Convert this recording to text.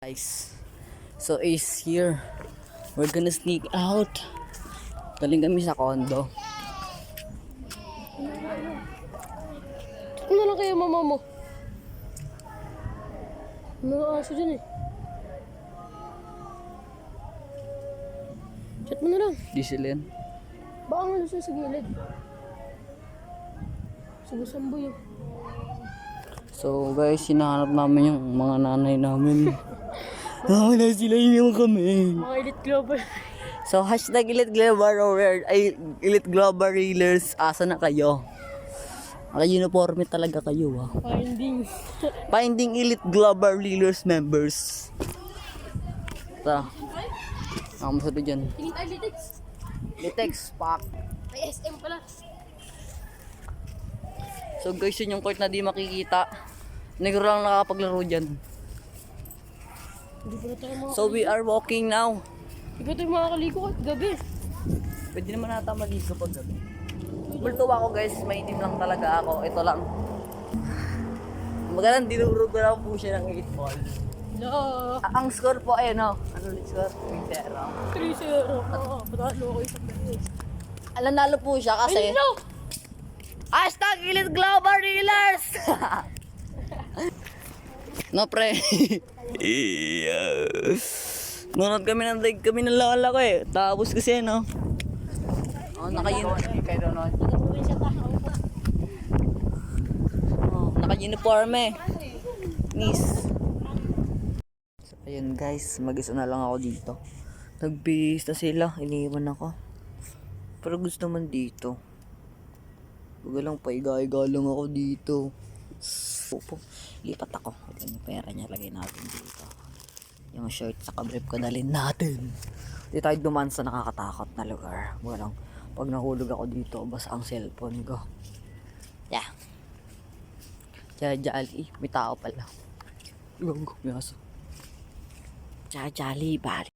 Guys, so Ace here. We're gonna sneak out. Galing kami sa condo. Check mo na lang kayo mama mo. Mga aso dyan eh. Chat mo na lang. Di sila yan. Baka nga lusot sa gilid. Subusambo yun. So guys, hinahanap namin yung mga nanay namin. Wala sila, iniwan kami. Mga elite global. So hashtag Elite Global ay Elite Global Reelers. Asa na kayo? Naka-uniforme talaga kayo Finding. Finding Elite Global Reelers members. Tara. Ang masado dyan. Tingin tayo Litex. Litex, pak. May SM pala. So guys, yun yung court na di makikita. Negro lang nakapaglaro dyan. Hindi pa na tayo mga So we are walking now. Hindi pa tayo makakaligo kahit gabi. Pwede naman nata maligo pag gabi. Multo ako guys, maitim lang talaga ako. Ito lang. Magalang dinurog ko lang po siya ng 8 ball. No. Ang score po ay ano? Ano ulit score? 3-0. 3-0. Patalo ko isang beses. Alanalo po siya kasi Hello! hashtag Elite Global Reelers! No pre. Nunod kami ng daig kami ng lala ko eh. Tapos kasi no. Oh, naka-uniform eh. Miss. So, ayun guys, mag-isa na lang ako dito. Nagbihis na sila, iniwan ako. Pero gusto naman dito. Huwag lang paiga-iga lang ako dito. Opo, lipat ako. Yung pera niya, lagay natin dito. Yung shirt sa brief ko dalhin natin. Hindi tayo duman sa nakakatakot na lugar. Walang, pag nahulog ako dito, basta ang cellphone ko. Yeah. Jali, may tao pala. Gong, may aso. Jali, bali.